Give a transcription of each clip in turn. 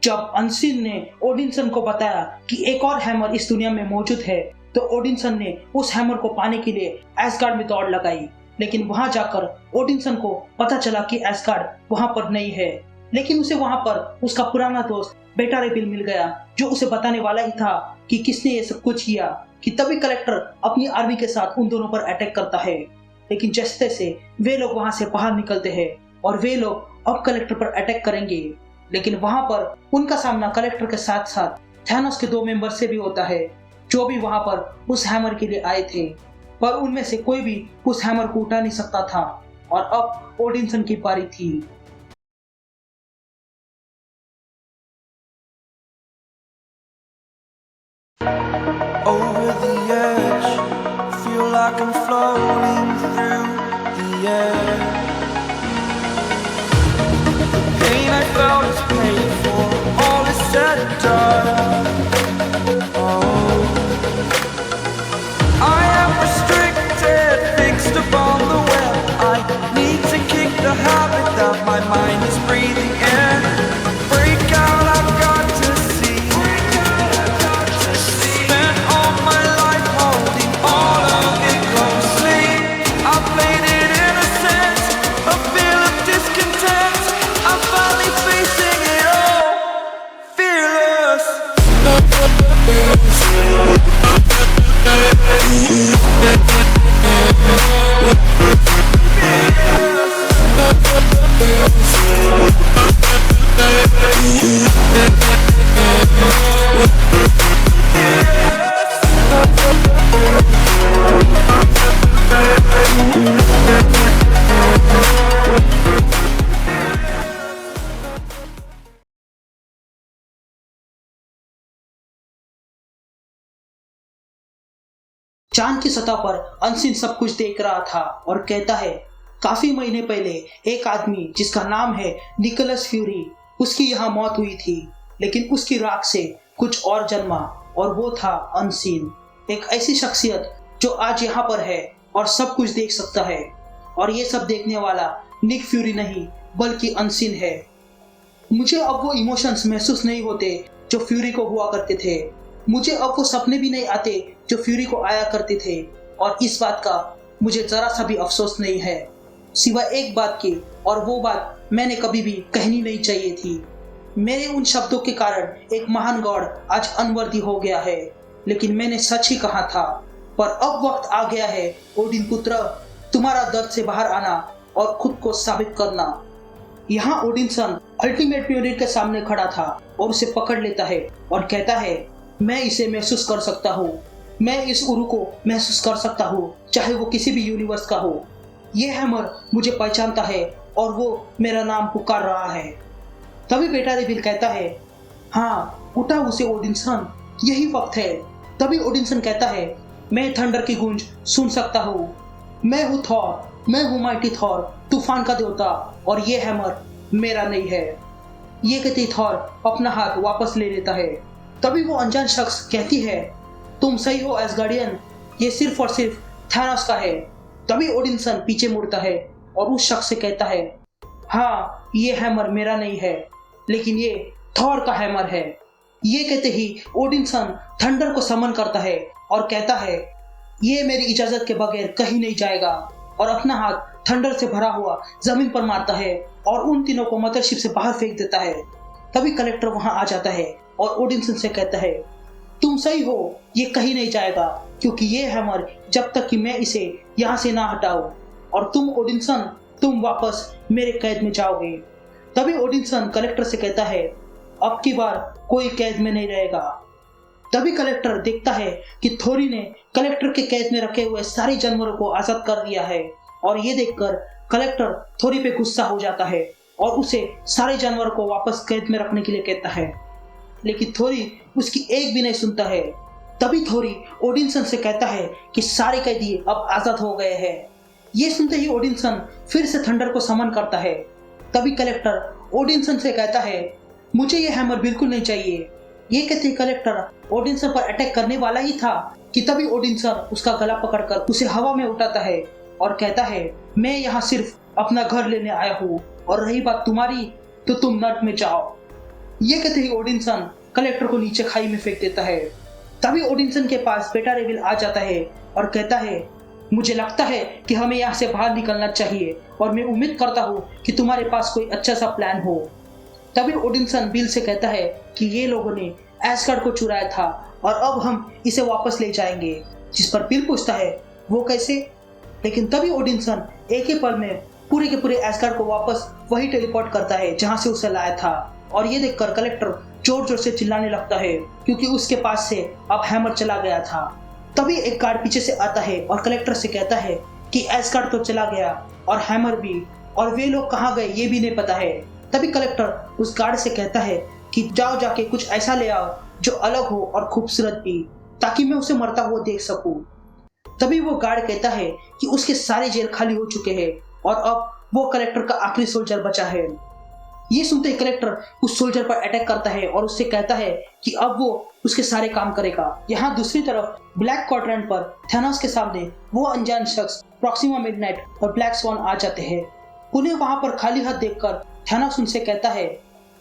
जब अनसिन ने ओडिनसन को बताया कि एक और हैमर इस दुनिया में मौजूद है, तो ओडिनसन ने उस हैमर को पाने के लिए एसगार्ड में दौड़ लगाई। लेकिन वहां जाकर ओडिनसन को पता चला कि एसगार्ड वहां पर नहीं है। लेकिन उसे वहां पर उसका पुराना दोस्त बेटा रे बिल मिल गया, जो उसे बताने वाला ही था कि किसने ये सब कुछ किया। कि तभी कलेक्टर अपनी आर्मी के साथ उन दोनों पर अटैक करता है। लेकिन जैसे तैसे वे लोग वहां से बाहर निकलते हैं और वे लोग अब कलेक्टर पर अटैक करेंगे। लेकिन वहां पर उनका सामना कलेक्टर के साथ साथ थैनोस के 2 मेंबर से भी होता है, जो भी वहां पर उस हैमर के लिए आए थे। पर उनमें से कोई भी उस हैमर को उठा नहीं सकता था और अब ओडिनसन की बारी थी। Over the edge, feel like I'm floating through the air. The pain I felt is paid for, all is said and done. Oh, I am restricted, fixed upon the web. I need to kick the habit that my mind is breathing in. Break out, I've got to see. Spent all my life holding all of it closely. I played it innocent, a feel of discontent. I'm finally facing it all, fearless. चांद की सतह पर unseen सब कुछ देख रहा था और कहता है, काफी महीने पहले एक आदमी जिसका नाम है निकोलस फ्यूरी, उसकी यहाँ मौत हुई थी। लेकिन उसकी राख से कुछ और जन्मा और वो था अनसिन, एक ऐसी शख्सियत जो आज यहाँ पर है और सब कुछ देख सकता है। और ये सब देखने वाला निक फ्यूरी नहीं बल्कि अनसिन है। मुझे अब वो इमोशंस महसूस नहीं होते जो फ्यूरी को हुआ करते थे। मुझे अब वो सपने भी नहीं आते जो फ्यूरी को आया करते थे। और इस बात का मुझे जरा सा भी अफसोस नहीं है, सिवाय एक बात की, और वो बात मैंने कभी भी कहनी नहीं चाहिए थी। मेरे उन शब्दों के कारण एक महान गॉड आज अनवर्दी हो गया है, लेकिन मैंने सच ही कहा था। पर अब वक्त आ गया है ओडिन पुत्र, तुम्हारा दर्द से बाहर आना और खुद को साबित करना। यहाँ ओडिनसन अल्टीमेट म्यूनिट के सामने खड़ा था और उसे पकड़ लेता है और कहता है, मैं इसे महसूस कर सकता हूँ, मैं इस उरु को महसूस कर सकता हूँ, चाहे वो किसी भी यूनिवर्स का हो। ये हैमर मुझे पहचानता है और वो मेरा नाम पुकार रहा है। तभी बेटा रेबिल कहता है, हाँ उठा उसे ओडिनसन, यही वक्त है। तभी ओडिनसन कहता है, मैं थंडर की गूंज सुन सकता हूँ, मैं हूँ थॉर, मैं हूँ माइटी थॉर, तूफान का देवता, और ये हैमर मेरा नहीं है। ये कहते थॉर अपना हाथ वापस ले लेता है। तभी वो अनजान शख्स कहती है, तुम सही हो एसगार्डियन, ये सिर्फ और सिर्फ थैनोस का है। तभी ओडिनसन पीछे मुड़ता है और उस शख्स से कहता है, हाँ ये हैमर मेरा नहीं है, लेकिन ये थॉर का हैमर है। ये कहते ही ओडिनसन थंडर को समन करता है और कहता है, ये मेरी इजाजत के बगैर कहीं नहीं जाएगा, और अपना हाथ थंडर से भरा हुआ जमीन पर मारता है और उन तीनों को मदरशिप से बाहर फेंक देता है। तभी कलेक्टर वहां आ जाता है और ओडिनसन से कहता है, तुम सही हो, ये कहीं नहीं जाएगा, क्योंकि ये हैमर जब तक कि मैं इसे यहाँ से ना हटाऊं, और तुम ओडिनसन, तुम वापस मेरे कैद में जाओगे। तभी ओडिनसन कलेक्टर से कहता है, अब की बार कोई कैद में नहीं रहेगा। तभी कलेक्टर देखता है कि थोरी ने कलेक्टर के कैद में रखे हुए सारे जानवरों को आजाद कर दिया है, और ये देखकर कलेक्टर थोरी पे गुस्सा हो जाता है और उसे सारे जानवरों को वापस कैद में रखने के लिए कहता है। लेकिन थोरी उसकी एक भी नहीं सुनता है। तभी थोरी ओडिनसन से कहता है कि सारे कैदी अब आजाद हो गए हैं। ये सुनते ही ओडिनसन फिर से थंडर को समन करता है। तभी कलेक्टर ओडिनसन से कहता है, मुझे ये हैमर बिल्कुल नहीं चाहिए। ये कहते ही कलेक्टर ओडिनसन पर अटैक करने वाला ही था कि तभी ओडिनसन उसका गला पकड़कर उसे हवा में उठाता है और कहता है, मैं यहाँ सिर्फ अपना घर लेने आया हूँ, और रही बात तुम्हारी तो तुम नर्क में जाओ। ये कहते ही ओडिनसन कलेक्टर को नीचे खाई में फेंक देता है। तभी ओडिनसन के पास बेटा रेविल आ जाता है और कहता है, मुझे लगता है कि हमें यहाँ से बाहर निकलना चाहिए और मैं उम्मीद करता हूँ कि तुम्हारे पास कोई अच्छा सा प्लान हो। तभी ओडिनसन बिल से कहता है कि ये लोगों ने एस्गार्ड को चुराया था और अब हम इसे वापस ले जाएंगे। जिस पर बिल पूछता है, वो कैसे? लेकिन तभी ओडिनसन एक ही पल में पूरे के पूरे एस्गार्ड को वापस वही टेलीपोर्ट करता है जहां से उसे लाया था। और ये देखकर कलेक्टर जोर जोर से चिल्लाने लगता है क्योंकि उसके पास से अब हैमर चला गया था। तभी एक गार्ड पीछे से आता है और कलेक्टर से कहता है कि एस्गार्ड तो चला गया और हैमर भी, और वे लोग कहाँ गए ये भी नहीं पता है। तभी कलेक्टर उस गार्ड से कहता है कि जाओ जाके कुछ ऐसा ले आओ जो अलग हो और खूबसूरत भी, ताकि मैं उसे मरता हुआ देख सकूं। तभी वो गार्ड कहता है कि उसके सारे जेल खाली हो चुके हैं और अब वो कलेक्टर का आखिरी सोल्जर बचा है। ये सुनते ही कलेक्टर उस सोल्जर पर अटैक करता है और उससे कहता है कि अब वो उसके सारे काम करेगा। यहाँ दूसरी तरफ ब्लैक क्वाड्रेंट पर थैनोस के सामने वो अनजान शख्स प्रॉक्सिमा मिडनाइट और ब्लैक स्वान आ जाते हैं। उन्हें वहां पर खाली हाथ देखकर थैनोस उनसे कहता है,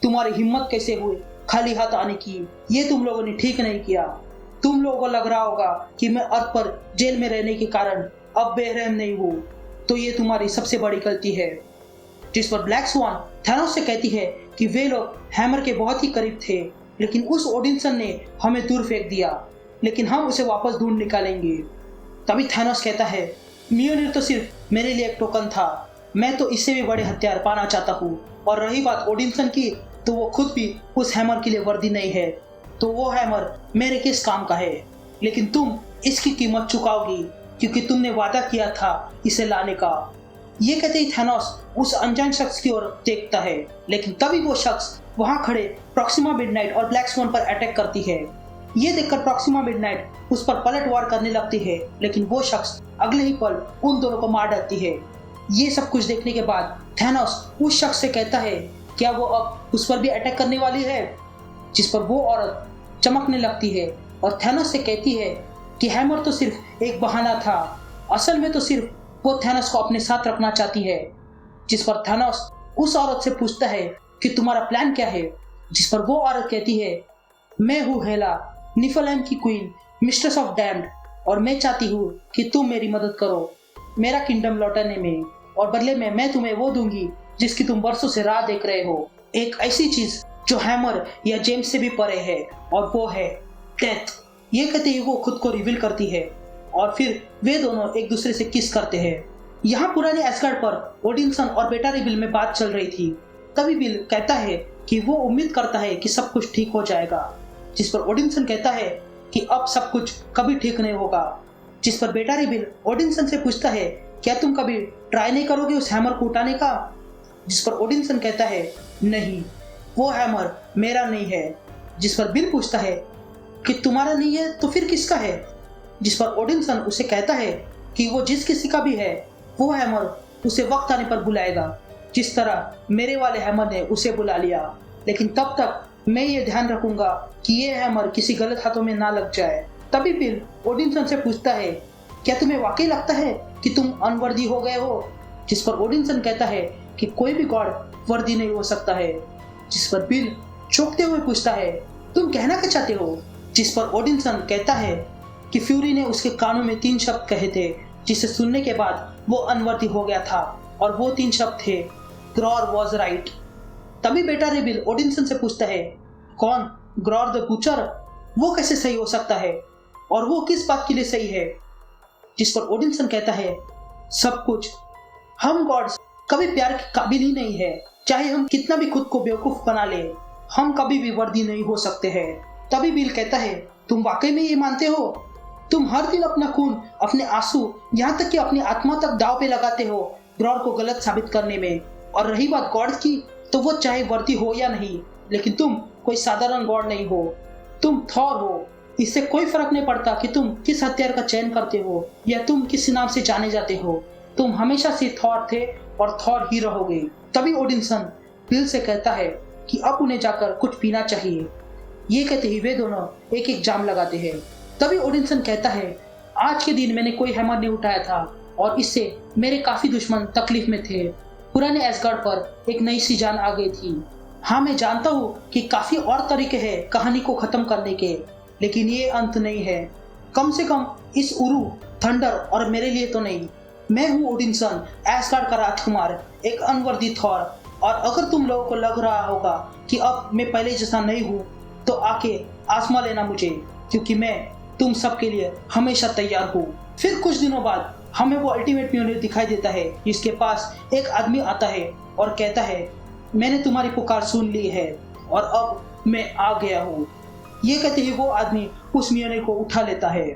तुम्हारी हिम्मत कैसे हुई खाली हाथ आने की? ये तुम लोगों ने ठीक नहीं किया। तुम लोगों को लग रहा होगा कि मैं अर्थ पर जेल में रहने के कारण अब बेरहम नहीं हूँ, तो ये तुम्हारी सबसे बड़ी गलती है। जिस पर ब्लैक स्वान थैनोस से कहती है कि वे लोग हैमर के बहुत ही करीब थे, लेकिन उस ओडिनसन ने हमें दूर फेंक दिया, लेकिन हम उसे वापस ढूंढ निकालेंगे। तभी थैनोस कहता है, मियोनिर तो सिर्फ मेरे लिए एक टोकन था, मैं तो इससे भी बड़े हथियार पाना चाहता हूँ। और रही बात ओडिनसन की, तो वो खुद भी उस हैमर के लिए वर्दी नहीं है, तो वो हैमर मेरे किस काम का है? लेकिन तुम इसकी कीमत चुकाओगी क्योंकि तुमने वादा किया था इसे लाने का। ये कहते ही थैनोस उस अनजान शख्स की ओर देखता है, लेकिन तभी वो शख्स वहां खड़े प्रॉक्सिमा मिडनाइट और ब्लैक स्वान पर अटैक करती है। ये देखकर प्रॉक्सिमा मिडनाइट उस पर पलटवार करने लगती है, लेकिन वो शख्स अगले ही पल उन दोनों को मार डालती है। ये सब कुछ देखने के बाद थैनोस उस शख्स से कहता है, क्या वो अब उस पर भी अटैक करने वाली है? जिस पर वो औरत चमकने लगती है और थैनोस से कहती है कि हैमर तो सिर्फ एक बहाना था, असल में तो सिर्फ वो थैनोस को अपने साथ रखना चाहती है। जिस पर थैनोस उस औरत से पूछता है कि तुम्हारा प्लान क्या है? जिस पर वो औरत कहती है, मैं हूँ हेला, निफलहेम की क्वीन, मिस्ट्रेस ऑफ डैम्ड, और मैं चाहती हूँ कि तुम मेरी मदद करो मेरा किंगडम लौटाने में, और बदले में मैं तुम्हें वो दूंगी जिसकी तुम वर्षों से राह देख रहे हो, एक ऐसी चीज जो हैमर या जेम्स से भी परे है, और वो है डेथ। ये कहते ही वो खुद को रिवील करती है और फिर वे दोनों एक दूसरे से किस करते हैं। यहाँ पुराने एस्गार्ड पर ओडिनसन और बेटा रेविल में बात चल रही थी। तभी बिल कहता है कि वो उम्मीद करता है कि सब कुछ ठीक हो जाएगा। जिस पर ओडिनसन कहता है कि अब सब कुछ कभी ठीक नहीं होगा। जिस पर बेटा रेविल ओडिनसन से पूछता है, क्या तुम कभी ट्राई नहीं करोगे उस हैमर को उठाने का? जिस पर ओडिनसन कहता है, नहीं, वो हैमर मेरा नहीं है। जिस पर बिल पूछता है कि तुम्हारा नहीं है तो फिर किसका है? जिस पर ओडिनसन उसे कहता है कि वो जिस किसी का भी है, वो हैमर उसे वक्त आने पर बुलाएगा, जिस तरह मेरे वाले हैमर ने उसे बुला लिया। लेकिन तब तक मैं ये ध्यान रखूंगा कि ये हैमर किसी गलत हाथों में ना लग जाए। तभी बिल ओडिनसन से पूछता है, क्या तुम्हें वाकई लगता है कि तुम अनवर्दी हो गए हो? जिस पर ओडिनसन कहता है कि कोई भी गॉड वर्दी नहीं हो सकता है। जिस पर बिल चौंकते हुए पूछता है, तुम कहना क्या चाहते हो? जिस पर ओडिनसन कहता है कि फ्यूरी ने उसके कानों में 3 शब्द कहे थे, जिसे सुनने के बाद वो अनवर्दी हो गया था, और वो 3 शब्द थे, ग्रॉर वॉज राइट। तभी बेटा रेविल ओडिनसन से पूछता है, कौन? ग्रॉर द बूचर? वो कैसे सही हो सकता है, और वो किस बात के लिए सही है? जिस पर ओडिनसन कहता है, सब कुछ। हम गॉड्स कभी प्यार के काबिल ही नहीं है, चाहे हम कितना भी खुद को बेवकूफ बना ले, हम कभी भी वर्दी नहीं हो सकते हैं। तभी बिल कहता है, तुम वाकई में ये मानते हो? तुम हर दिन अपना खून, अपने आंसू, यहाँ तक कि अपनी आत्मा तक दाव पे लगाते हो ग्रॉर को गलत साबित करने में। और रही बात गॉड की, तो वो चाहे वर्दी हो या नहीं, लेकिन तुम कोई साधारण गॉड नहीं हो, तुम थॉर हो। इससे कोई फर्क नहीं पड़ता कि तुम किस हथियार का चयन करते हो या तुम किस नाम से जाने जाते हो, तुम हमेशा से थॉर थे और थॉर ही रहोगे। तभी ओडिनसन बिल से कहता है कि अब उन्हें जाकर कुछ पीना चाहिए। ये कहते ही वे दोनों एक एक जाम लगाते हैं। तभी ओडिनसन कहता है, आज के दिन मैंने कोई हैमर नहीं उठाया था और इससे मेरे काफी दुश्मन तकलीफ में थे। पुराने एस्गार्ड पर एक नई सी जान आ गई थी। हाँ, मैं जानता हूँ कि काफी और तरीके हैं कहानी को खत्म करने के, लेकिन ये अंत नहीं है। कम से कम इस उरु, थंडर और मेरे लिए तो नहीं। मैं हूँ ओडिनसन, एस्गार्ड का राजकुमार, एक अनवर्दी थॉर। और अगर तुम लोगों को लग रहा होगा कि अब मैं पहले जैसा नहीं हूँ, तो आके आजमा लेना मुझे, क्योंकि मैं तुम सबके लिए हमेशा तैयार हूँ। फिर कुछ दिनों बाद हमें वो अल्टीमेट म्योनिर दिखाई देता है, जिसके पास एक आदमी आता है और कहता है, मैंने तुम्हारी पुकार सुन ली है और अब मैं आ गया हूँ। ये कहते ही वो आदमी उस म्योनिर को उठा लेता है।